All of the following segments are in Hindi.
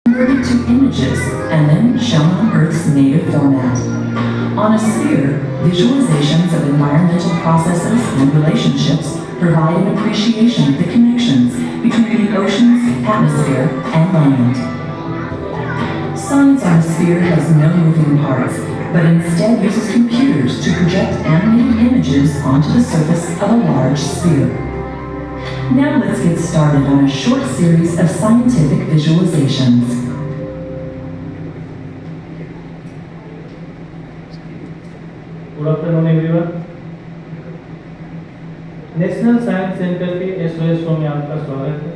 converted to images and then shown on Earth's native format. On a sphere, visualizations of environmental processes and relationships provide an appreciation of the connections between the ocean's atmosphere and land. Science on a sphere has no moving parts, but instead uses computers to project animated images onto the surface of a large sphere. Now let's get started on a short series of scientific visualizations. Good afternoon everyone. National science centre के एसओएस शो में आपका स्वागत है।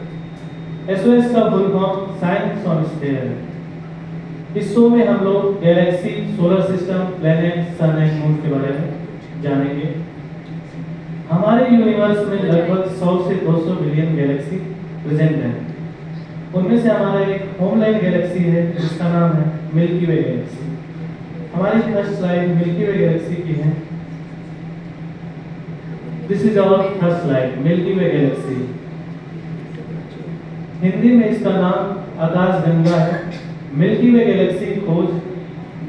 एसओएस का full form science on sphere है। इस शो में हम लोग galaxy, solar system, planet, sun and moon के बारे में जानेंगे। हमारे यूनिवर्स में लगभग 100 से 200 बिलियन गैलेक्सी प्रेजेंट हैं। उनमें से हमारा एक होमलैंड गैलेक्सी है जिसका नाम है मिल्की वे गैलेक्सी। हमारी first slide Milky Way galaxy की है। This is our first slide Milky Way galaxy. Hindi में इसका नाम आकाशगंगा है। मिल्की वे गैलेक्सी की खोज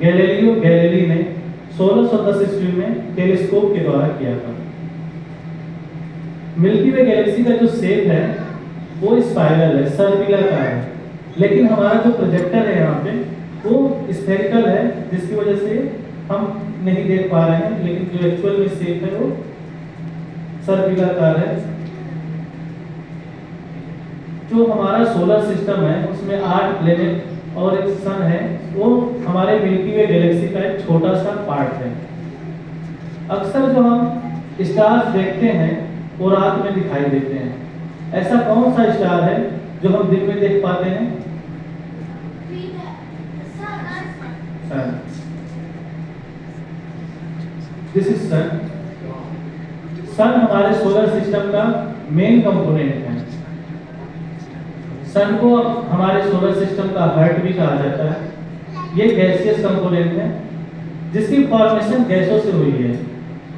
गैलीलियो गैलीली ने 1610 ईस्वी में टेलीस्कोप के द्वारा किया था। मिल्की वे गैलेक्सी का जो शेप है वो स्पाइरल है, सर्कुलर है, लेकिन हमारा जो प्रोजेक्टर है यहाँ पे वो स्फेरिकल है, जिसकी वजह से हम नहीं देख पा रहे हैं, लेकिन जो एक्चुअल में शेप है वो सर्कुलर है। जो हमारा सोलर सिस्टम है उसमें 8 प्लैनेट और एक सन है, वो हमारे मिल्की वे गैलेक्सी का एक छोटा सा पार्ट है। अक्सर जो हम स्टार्स देखते हैं वो रात में दिखाई देते हैं। ऐसा कौन सा स्टार है जो हम दिन में देख पाते हैं? सन। दिस इज सन। सन हमारे सोलर सिस्टम का मेन कंपोनेंट है। सन को हमारे सोलर सिस्टम का हार्ट भी कहा जाता है। ये गैसियस कंपोनेंट है जिसकी फॉर्मेशन गैसों से हुई है।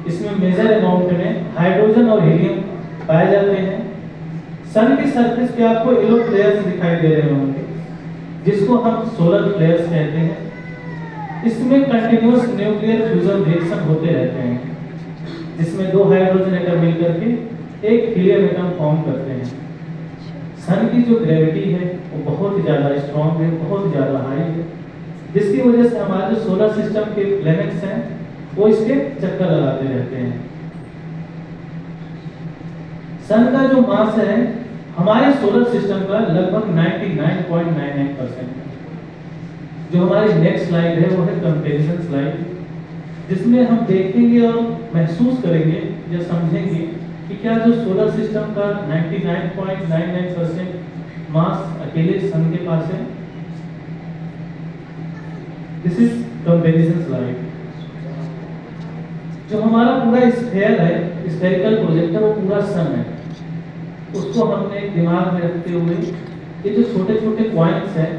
इसमें मेजर अमाउंट में हाइड्रोजन और हीलियम पाए जाते हैं। सन की सरफेस पे आपको येलो फ्लेयर्स दिखाई दे रहे होंगे जिसको हम सोलर फ्लेयर्स कहते हैं। इसमें कंटिन्यूअस न्यूक्लियर फ्यूजन रिएक्शन होते रहते हैं जिसमें 2 हाइड्रोजन एटम मिलकर के एक हीलियम एटम फॉर्म करते हैं। सन की जो ग्रेविटी है वो बहुत ज़्यादा स्ट्रॉन्ग है, बहुत ज़्यादा हाई है, जिसकी वजह से हमारे जो सोलर सिस्टम के प्लैनेट्स हैं वो इसके चक्कर लगाते रहते हैं। सन का जो मास है हमारे सोलर सिस्टम का लगभग 99.99% है। जो हमारी नेक्स्ट स्लाइड है वो है कंपैरिजन स्लाइड, जिसमें हम देखेंगे और महसूस करेंगे या समझेंगे कि क्या जो सोलर सिस्टम का 99.99% मास अकेले सन के पास है। This is comparison slide. जो हमारा पूरा स्फीयर है, स्फेरिकल प्रोजेक्टर, वो पूरा सन है। उसको हमने दिमाग में रखते हुए ये जो छोटे छोटे पॉइंट्स हैं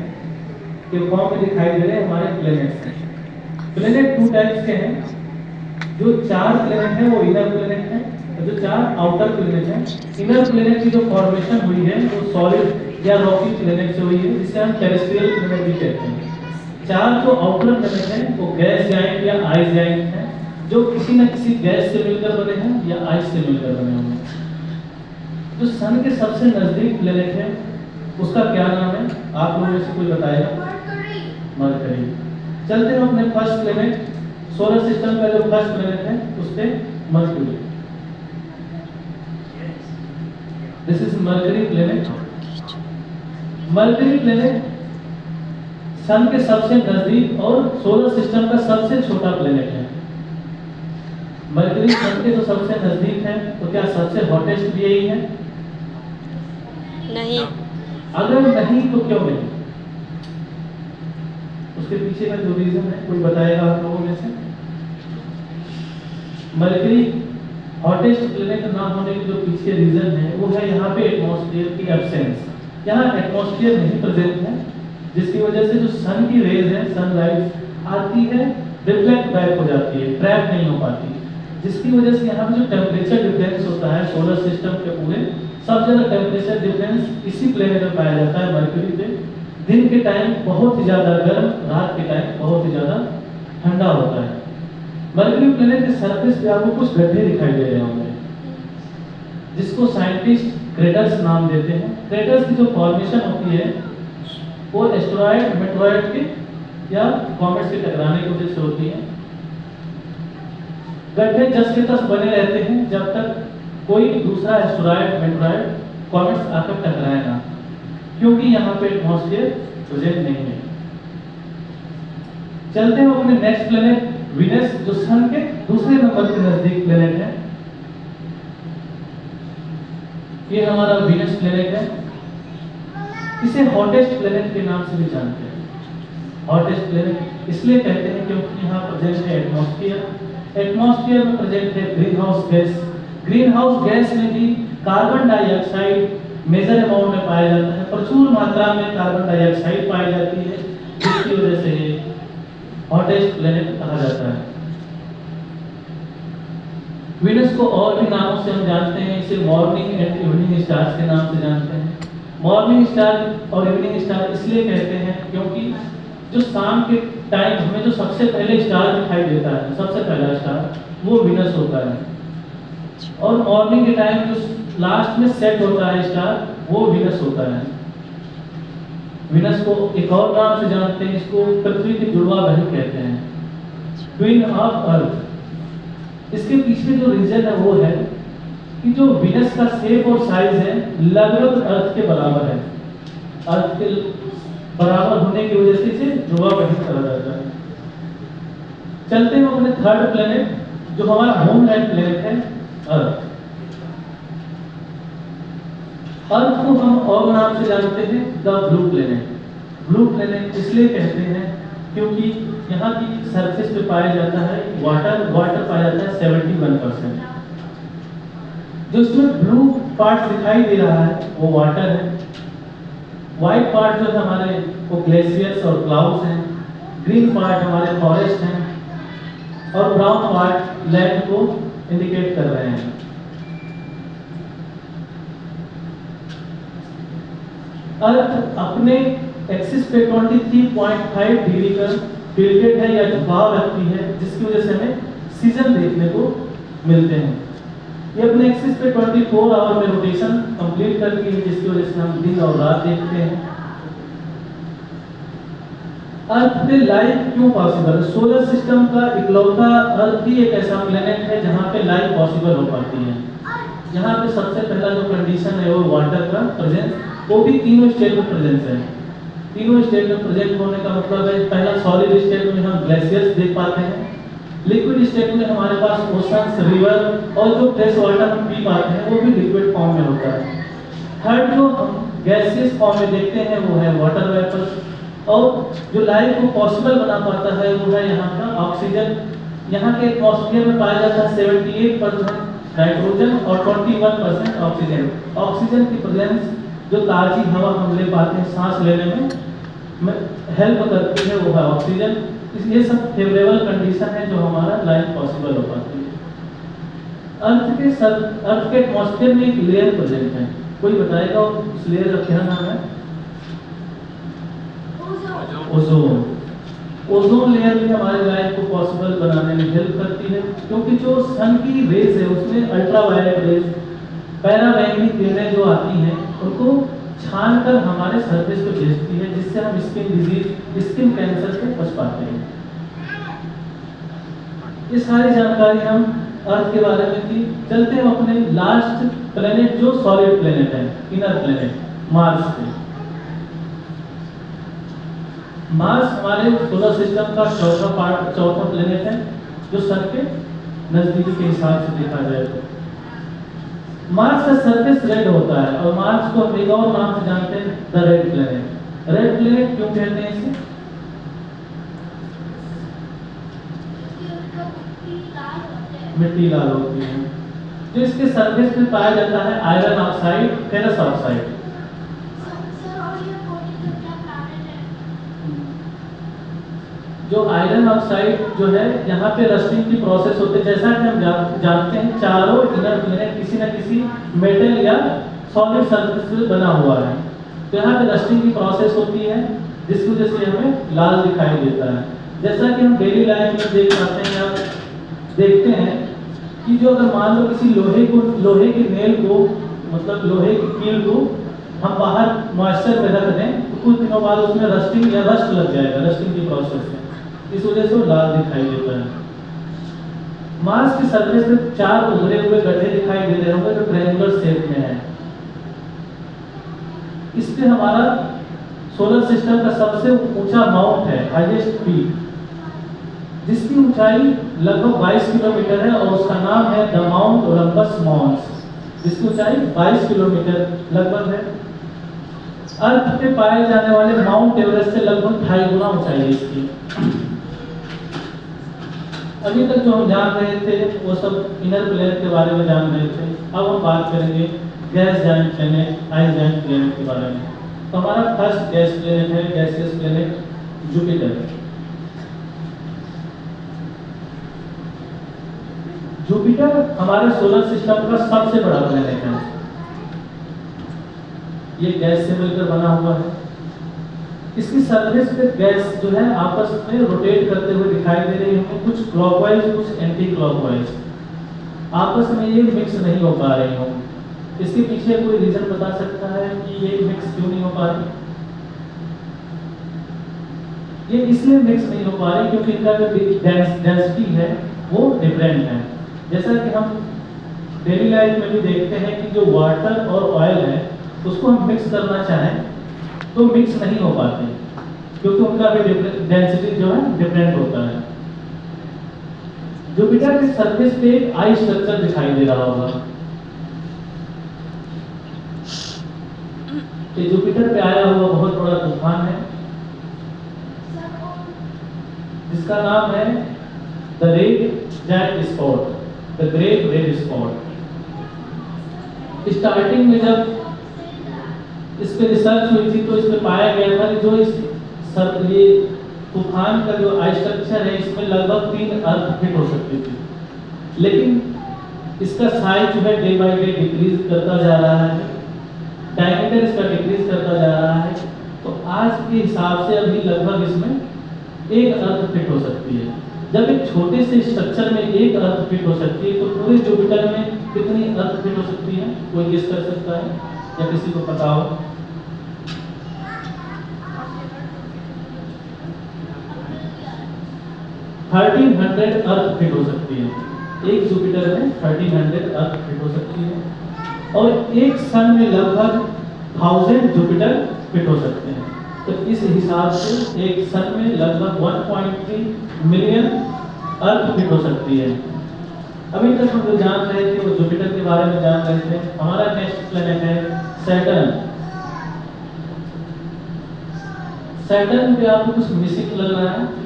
के फॉर्म में दिखाई दे रहे हैं हमारे प्लैनेट्स हैं। प्लैनेट 2 टाइप्स के हैं। जो 4 प्लैनेट हैं वो इनर प्लैनेट हैं और जो 4 आउटर प्लैनेट हैं। इनर प्लैनेट की जो फॉर्मेशन हुई है वो सॉलिड या रॉकी प्लैनेट से हुई है, जिसे हम टेरेस्ट्रियल प्लैनेट भी कहते हैं। 4 जो आउटर प्लैनेट हैं वो गैस जाइंट या आइस जाइंट हैं, जो किसी न किसी गैस से मिलकर बने हैं या आइस से मिलकर बने हुए हैं। जो सन के सबसे नजदीक प्लैनेट है उसका क्या नाम है? आप लोगों में से कोई बताएगा? मरकरी। चलते हैं अपने फर्स्ट प्लैनेट, सोलर सिस्टम का जो फर्स्ट प्लैनेट है उस पे Mercury. This is Mercury planet. Mercury planet sun के सबसे नजदीक और सोलर सिस्टम का सबसे छोटा प्लैनेट है। मरकरी सन के तो सबसे नजदीक है, तो क्या सबसे हॉटेस्ट भी यही है? नहीं। अगर नहीं तो क्यों नहीं? उसके पीछे का जो रीजन है कोई बताएगा आप लोगों में से? मरकरी हॉटेस्ट प्लैनेट ना होने के जो पीछे रीजन है वो है यहाँ पे एटमॉस्फेयर की एब्सेंस। यहाँ एटमॉस्फेयर नहीं प्रेजेंट है, जिसकी वजह से जो सन की रेज है, सनलाइट आती है, रिफ्लेक्ट बैक हो जाती है, ट्रैप नहीं हो पाती, जिसकी वजह से यहाँ पे जो टेम्परेचर डिफरेंस होता है सोलर सिस्टम के पूरे, सबसे ज्यादा टेम्परेचर डिफरेंस इसी प्लैनेट में पाया जाता है, मरकरी पे। दिन के टाइम बहुत ही ज़्यादा गर्म, रात के टाइम बहुत ही ज़्यादा ठंडा होता है। मरकरी प्लेनेट के सरफेस पे आपको कुछ गड्ढे दिखाई दे रहे होंगे, जिसको साइंटिस्ट क्रेटर्स नाम देते हैं। क्रेटर्स की जो फॉर्मेशन होती है वो एस्टेरॉयड, मेटेरॉयड के या कॉमेट्स के टकराने की वजह से होती है। गड्ढे जस के तस बने रहते हैं जब तक कोई दूसरा एस्टेरॉयड, मेटेरॉयड, कॉमेट्स आकर टकराए ना, क्योंकि यहाँ पे एटमॉस्फेयर प्रेजेंट नहीं है। चलते हैं अपने नेक्स्ट प्लेनेट वीनस, जो सन के दूसरे नंबर के नजदीक प्लेनेट है। ये हमारा वीनस प्लेनेट है। इसे हॉटेस्ट प्लेनेट के नाम से भी जानते हैं। हॉटेस्ट प्लेनेट इसलिए कहते हैं क्योंकि यहाँ प्रेजेंट है एटमॉस्फेयर। एटमॉस्फेयर में प्रेजेंट है green house gas. Green house gas में भी कार्बन डाइऑक्साइड मेजर अमाउंट में पाया जाता है। प्रचुर मात्रा में कार्बन डाइऑक्साइड पाई जाती है, जिसकी वजह से हॉटेस्ट प्लेनेट कहा जाता है। वीनस को और भी नामों से हम जानते हैं। इसे मॉर्निंग एंड इवनिंग स्टार्स के नाम से जानते हैं। मॉर्निंग स्टार और इवनिंग स्टार इसलिए कहते हैं क्योंकि जो शाम के टाइम हमें जो सबसे पहले स्टार दिखाई देता है, सबसे पहला स्टार, वो वीनस होता है। और मॉर्निंग के टाइम जो लास्ट में सेट होता है स्टार, वो वीनस होता है। वीनस को एक और नाम से जानते हैं, इसको पृथ्वी की जुड़वा बहन कहते हैं, ट्विन ऑफ अर्थ। इसके पीछे जो रीजन है वो है कि जो वीनस का शेप और साइज है लगभग अर्थ के बराबर है। अर्थ के बराबर होने की वजह से इसे जुड़वा बहन कहा जाता है। चलते हैं अपने थर्ड प्लेनेट, जो हमारा होमलैंड प्लेनेट है, अर्थ। अर्थ को हम और नाम से जानते हैं the blue planet. Blue planet इसलिए कहते हैं क्योंकि यहाँ की सरफेस पे पाया जाता है वाटर पाया जाता है 71%। जो इसमें ब्लू पार्ट दिखाई दे रहा है वो वाटर है। व्हाइट पार्ट जो है हमारे वो ग्लेशियर्स और क्लाउड्स हैं। ग्रीन पार्ट हमारे फॉरेस्ट हैं और ब्राउन पार्ट लैंड को इंडिकेट कर रहे हैं। अर्थ अपने एक्सिस पे 23.5 डिग्री का टिल्टेड है या झुकाव रखती है, जिसकी वजह से हमें सीजन देखने को मिलते हैं। ये अपने एक्सिस पे 24 आवर में रोटेशन कंप्लीट करती है, जिसकी वजह से हम दिन और रात देखते हैं। अर्थ पे लाइफ क्यों पॉसिबल है? सोलर सिस्टम का इकलौता अर्थ ही एक ऐसा प्लेनेट है जहाँ पे लाइफ पॉसिबल हो पाती है। यहाँ पे सबसे पहला जो कंडीशन है वो वाटर का प्रेजेंस, वो भी तीनों स्टेट में प्रेजेंस है। तीनों स्टेट में प्रेजेंट होने का मतलब है, पहला सॉलिड स्टेट में हम ग्लेशियर्स देख पाते हैं, लिक्विड स्टेट में हमारे पास ओशंस, रिवर और जो फ्रेश वाटर हम पी पाते हैं वो भी लिक्विड फॉर्म में होता है। थर्ड जो हम गैसियस फॉर्म में देखते हैं वो है वाटर वेपर। और जो लाइफ को पॉसिबल बना पाता है वो है यहाँ का ऑक्सीजन। यहाँ के एटमॉस्फेयर में पाया जाता है 78% नाइट्रोजन और 21% ऑक्सीजन। ऑक्सीजन की प्रेजेंस जो ताजी हवा हम ले पाते हैं सांस लेने में हेल्प करती है वो है ऑक्सीजन। ये सब फेवरेबल कंडीशन है जो हमारा लाइफ पॉसिबल हो पाती है। अर्थ के एटमॉस्फेयर में एक लेयर प्रेजेंट है। कोई बताएगा उस लेयर का क्या नाम है? ओजोन। ओजोन लेयर भी हमारे लाइफ को पॉसिबल बनाने में हेल्प करती है, क्योंकि जो सन की रेज है उसमें अल्ट्रावायलेट रेज, पैराबैंगनी किरणें जो आती हैं उनको छान कर हमारे सरफेस पे भेजती है, जिससे हम स्किन डिजीज, स्किन कैंसर से बच पाते हैं। ये सारी जानकारी हम अर्थ के बारे में थी। चलते हैं अपने लास्ट प्लेनेट जो सॉलिड प्लेनेट है, इनर प्लेनेट, मार्स पे। मार्स हमारे सोलर सिस्टम का चौथा प्लेनेट है, जो सन के नजदीकी के हिसाब से देखा जाए तो। मार्स का सरफेस रेड होता है और मार्स को एक और नाम से जानते हैं the red planet. Red planet क्यों कहते हैं इसे? मिट्टी लाल होती है। जो इसके सरफेस में पाया जाता है आयरन ऑक्साइड, फेरस ऑक्साइड। जो आयरन ऑक्साइड जो है यहाँ पे रस्टिंग की प्रोसेस होती है। जैसा कि हम जानते हैं चारों इनर प्लेनेट किसी न किसी मेटल या सॉलिड सरफेस से बना हुआ है, तो यहाँ पे रस्टिंग की प्रोसेस होती है। जिसकी वजह से हमें लाल दिखाई देता है। जैसा कि हम डेली लाइफ में देख पाते हैं, आप देखते हैं कि जो अगर मान लो किसी लोहे के नेल को, मतलब लोहे की कील को हम बाहर मॉइस्चर में रख दें तो कुछ दिनों बाद उसमें रस्टिंग या रस्ट लग जाएगा, रस्टिंग की प्रोसेस है, इस वजह से वो लाल दिखाई देता है। मार्स की सरफेस पे 4 उभरे हुए गड्ढे दिखाई दे रहे होंगे जो ट्रायंगुलर शेप में है। इस पे हमारा सोलर सिस्टम का सबसे ऊंचा माउंट है, हाईएस्ट पीक, जिसकी ऊंचाई लगभग 22 किलोमीटर है और उसका नाम है द माउंट ओलंपस मॉन्स, जिसकी ऊंचाई 22 किलोमीटर लगभग है। अर्थ पे पाए जाने वाले माउंट एवरेस्ट से लगभग 2.5 गुना ऊंचाई है इसकी। अभी तक जो हम जान रहे थे वो सब इनर प्लेनेट के बारे में जान रहे थे। अब हम बात करेंगे gas giant planet, ice giant planet के बारे में। तो हमारा फर्स्ट गैस प्लेनेट है, गैसियस प्लेनेट जुपिटर। जुपिटर हमारे सोलर सिस्टम का सबसे बड़ा प्लेनेट है। ये गैस से मिलकर बना हुआ है। इसकी सरफेस पे गैस जो है आपस में रोटेट करते हुए दिखाई दे रही है, कुछ क्लॉकवाइज कुछ एंटी क्लॉकवाइज, आपस में ये मिक्स नहीं हो पा रही हो। इसके पीछे कोई रीजन बता सकता है कि ये मिक्स क्यों नहीं हो पा रही? ये इसलिए मिक्स नहीं हो पा रही क्योंकि इनका जो डेंसिटी है वो डिफरेंट है। जैसा कि हम डेली लाइफ में भी देखते हैं कि जो वाटर और ऑयल है उसको हम मिक्स करना चाहें तो मिक्स नहीं हो पाते क्योंकि उनका भी डेंसिटी जो है डिफरेंट होता है। जुपिटर के सरफेस पे एक आई स्ट्रक्चर दिखाई दे रहा होगा। ये जुपिटर पे आया हुआ बहुत बड़ा तूफान है जिसका नाम है the red giant spot, the great red spot. Starting में जब इस पे रिसर्च हुई थी तो इस पे पाया गया था कि जो ये तूफान का जो आई स्ट्रक्चर है इसमें लगभग 3 अर्थ फिट हो सकती थी, लेकिन इसका साइज जो है डे बाय डे डिक्रीज करता जा रहा है, डायमीटर इसका डिक्रीज करता जा रहा है। तो आज के हिसाब से अभी लगभग इसमें 1 अर्थ फिट हो सकती है। जब एक छोटे से स्ट्रक्चर में 1 अर्थ फिट हो सकती है तो पूरे जुपिटर में कितनी अर्थ फिट हो सकती है? कोई गेस कर सकता है या किसी को पता हो? 1300 अर्थ फिट हो सकती है। एक जुपिटर में 1300 अर्थ फिट हो सकती है और एक सन में लगभग 1000 जुपिटर फिट हो सकते हैं। तो इस हिसाब से एक सन में लगभग 1.3 मिलियन अर्थ फिट हो सकती है। अभी तक हम जो जान रहे थे वो जुपिटर के बारे में जान रहे थे। हमारा नेक्स्ट प्लेनेट है सैटर्न। सैटर्न पे आपको कुछ मिसिंग लग रहा है?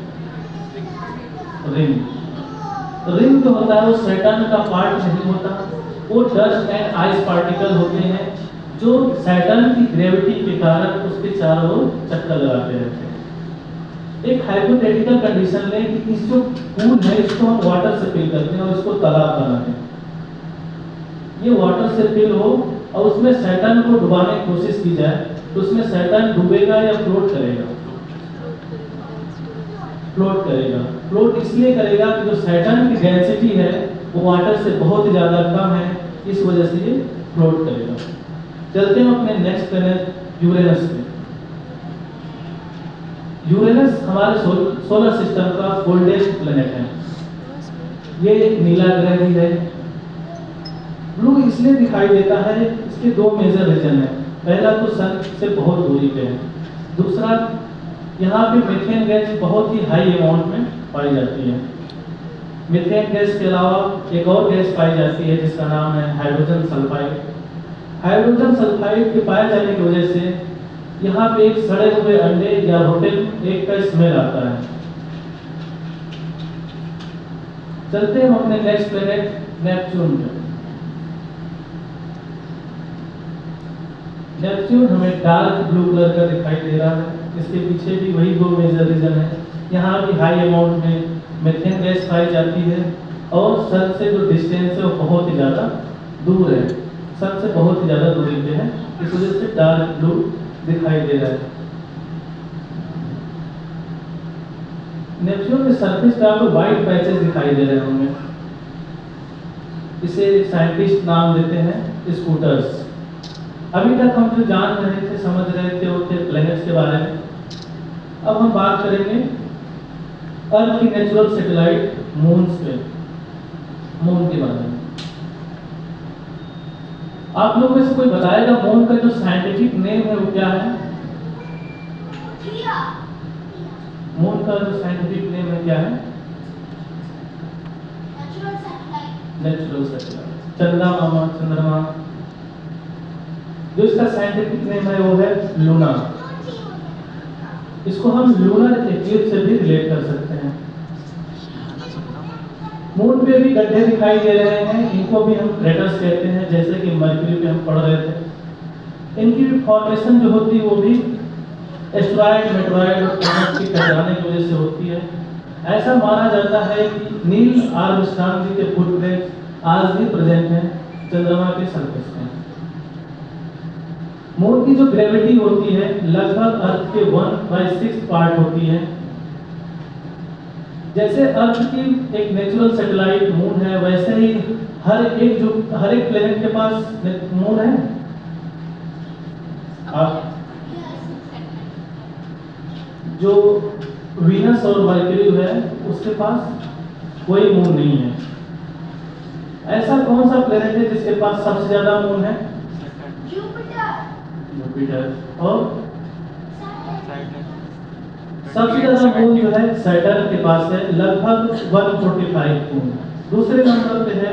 रिंग जो होता है वो सैटर्न का पार्ट नहीं होता, वो डस्ट एंड आइस पार्टिकल होते हैं जो सैटर्न की ग्रेविटी के कारण उसके चारों ओर चक्कर लगाते रहते हैं। एक हाइपोथेटिकल कंडीशन लें कि इस जो पूल है इसको हम वाटर से फिल करते हैं और इसको तालाब बनाते हैं। ये वाटर से फिल हो और उसमें सैटर्न को डुबाने की कोशिश की जाए तो उसमें सैटर्न डूबेगा या फ्लोट करेगा? फ्लोट करेगा। फ्लोट इसलिए करेगा कि जो सैटर्न की डेंसिटी है वो वाटर से बहुत ही ज़्यादा कम है, इस वजह से ये फ्लोट करेगा। चलते हैं अपने नेक्स्ट प्लैनेट यूरेनस पे। यूरेनस हमारे सोलर सिस्टम का कोल्डेस्ट प्लैनेट है। ये एक नीला ग्रह भी है। ब्लू इसलिए दिखाई देता है, इसके 2 मेजर रीजन है। पहला तो सन से बहुत दूरी पे है, दूसरा यहाँ पे मीथेन गैस बहुत ही हाई अमाउंट में पाई जाती है। मीथेन गैस के अलावा एक और गैस पाई जाती है जिसका नाम है हाइड्रोजन सल्फाइड। हाइड्रोजन सल्फाइड के पाए जाने की वजह से यहाँ पे एक सड़े हुए अंडे या रोटेन एक का स्मेल आता है। चलते हैं अपने नेक्स्ट प्लैनेट नेपच्यून पे। नेपच्यून हमें डार्क ब्लू कलर का दिखाई दे रहा है। इसके पीछे भी वही 2 मेजर रीजन है। यहाँ भी हाई अमाउंट में मीथेन गैस पाई जाती है और सन से जो डिस्टेंस है वो बहुत ही ज़्यादा दूर है, सन से बहुत ही ज़्यादा दूरी पे है, इस वजह से डार्क ब्लू दिखाई दे रहा है। नेपच्यून के सरफेस पे आपको व्हाइट पैचेस दिखाई दे रहे होंगे। इसे साइंटिस्ट नाम देते हैं स्कूटर्स। अभी तक हम जो जान रहे थे, समझ रहे थे, वो थे प्लैनेट्स के बारे में। अब हम बात करेंगे अर्थ की नेचुरल सैटेलाइट मून्स पे, मून के बारे में। आप लोगों में से कोई बताएगा मून का जो साइंटिफिक नेम है वो क्या है? मून का जो साइंटिफिक नेम है क्या है? Natural satellite. चंद्रमा। जो इसका साइंटिफिक नेम है वो है लूना। इसको हम लूनर एक्लिप्स से भी रिलेट कर सकते हैं। मून पे भी गड्ढे दिखाई दे रहे हैं, इनको भी हम क्रेटर्स कहते हैं, जैसे कि मरकरी पे हम पढ़ रहे थे। इनकी भी फॉर्मेशन जो होती है वो भी एस्टेरॉयड, मेटेरॉयड और प्लैनेट के टकराने की वजह से होती है। ऐसा माना जाता है कि नील आर्मस्ट्रांग जी के फुटप्रिंट्स आज भी प्रेजेंट हैं चंद्रमा के सरफेस पे। मून की जो ग्रेविटी होती है लगभग अर्थ के 1/6 पार्ट होती है। जैसे अर्थ की एक नेचुरल सैटेलाइट मून है, वैसे ही हर एक प्लेनेट के पास मून है। आप जो वीनस और मरकरी है उसके पास कोई मून नहीं है। ऐसा कौन सा प्लेनेट है जिसके पास सबसे ज्यादा मून है? जुपिटर। और सबसे ज्यादा मून जो है सैटर्न के पास है, लगभग 145 मून। दूसरे नंबर पे है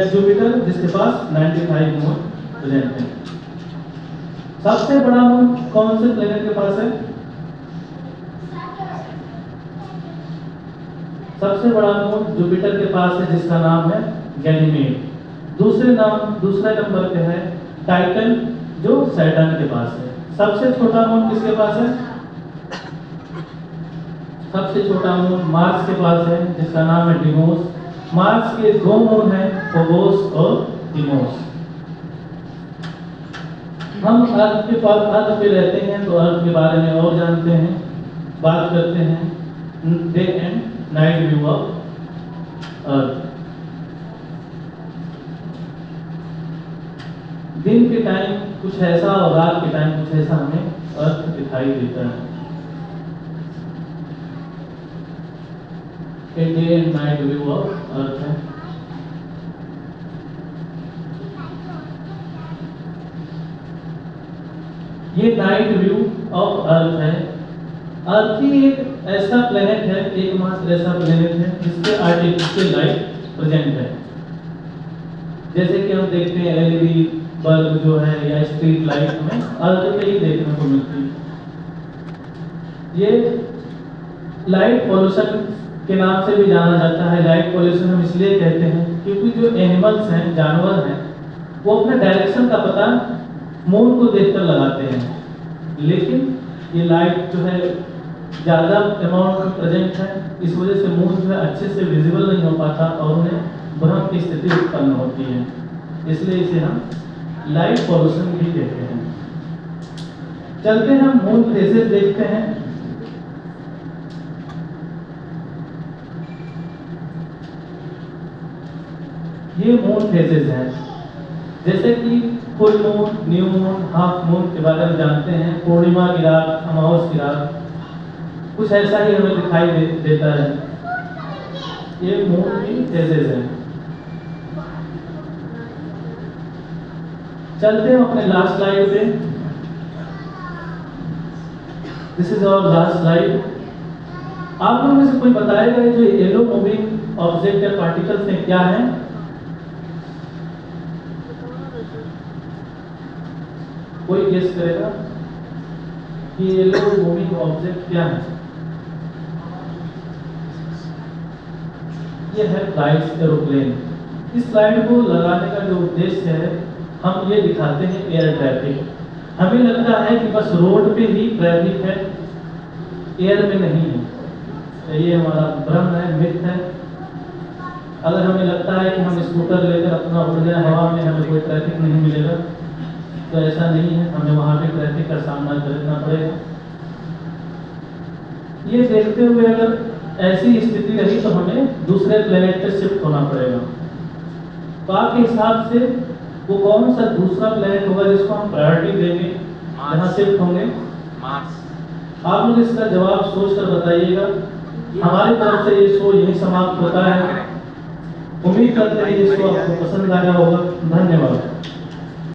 जुपिटर जिसके पास 95 मून प्रेजेंट है। सबसे बड़ा मून कौन से प्लेनेट के पास है? सबसे बड़ा मून जुपिटर के पास है जिसका नाम है गैनीमेड। दूसरे नंबर पे है टाइटन जो सैटर्न के पास है। सबसे छोटा मून किसके पास है? सबसे छोटा मून मार्स के पास है जिसका नाम है डिमोस। मार्स के 2 मून हैं, फोबोस और डिमोस। हम अर्थ पे रहते हैं तो अर्थ के बारे में और जानते हैं, बात करते हैं day and night view of earth. दिन के टाइम कुछ ऐसा और रात के टाइम कुछ ऐसा हमें अर्थ दिखाई देता है। Day and night view of earth है। ये नाइट व्यू ऑफ अर्थ है। अर्थ ही एक ऐसा प्लेनेट है, एकमात्र ऐसा प्लेनेट है जिसके आर्टिफिशियल लाइट प्रेजेंट है। जैसे कि हम देखते हैं एलईडी बल्ब जो है या स्ट्रीट लाइट में अर्थ पे ही देखने को मिलती है। ये लाइट पॉल्यूशन के नाम से भी जाना जाता है। लाइट पॉल्यूशन हम इसलिए कहते हैं क्योंकि जो एनिमल्स हैं, जानवर हैं, वो अपने डायरेक्शन का पता मून को देखकर लगाते हैं, लेकिन ये लाइट जो है ज़्यादा अमाउंट में प्रेजेंट है, इस वजह से मून जो है अच्छे से विजिबल नहीं हो पाता और उन्हें भ्रम की स्थिति उत्पन्न होती है। इसलिए इसे हम लाइट पॉल्यूशन भी कहते हैं। चलते हैं हम मून फेजेस देखते हैं। ये मून फेजेस हैं, जैसे कि full moon, new moon, half moon के बारे में जानते हैं। पूर्णिमा की रात, अमावस की रात, कुछ ऐसा ही हमें दिखाई देता है। ये मून की फेजेस हैं। चलते हैं अपने लास्ट स्लाइड पे। This is our last slide. आप लोगों में से कोई बताएगा जो येलो मूविंग ऑब्जेक्ट या पार्टिकल्स हैं क्या है? कोई गेस करेगा कि येलो मूविंग ऑब्जेक्ट क्या है? ये है फ्लाइट एरोप्लेन। इस स्लाइड को लगाने का जो उद्देश्य है, हम ये दिखाते हैं एयर ट्रैफिक। हमें लगता है कि बस रोड पे ही ट्रैफिक है, एयर में नहीं है। तो ये हमारा भ्रम है, मिथ है। अगर हमें लगता है कि हम स्कूटर लेकर अपना उड़ जाए हवा में, हमें कोई ट्रैफिक नहीं मिलेगा, तो ऐसा नहीं है। हमें वहाँ पे ट्रैफिक का सामना करना पड़ेगा। ये देखते हुए अगर ऐसी स्थिति रही तो हमें दूसरे प्लेनेट पे शिफ्ट होना पड़ेगा। तो आपके हिसाब से वो कौन सा दूसरा प्लेनेट होगा जिसको हम प्रायोरिटी देंगे, जहाँ शिफ्ट होंगे? मार्स। आप लोग इसका जवाब सोच कर बताइएगा। हमारी तरफ से ये शो यही समाप्त होता है। उम्मीद करते हैं ये शो आपको पसंद आया होगा। धन्यवाद।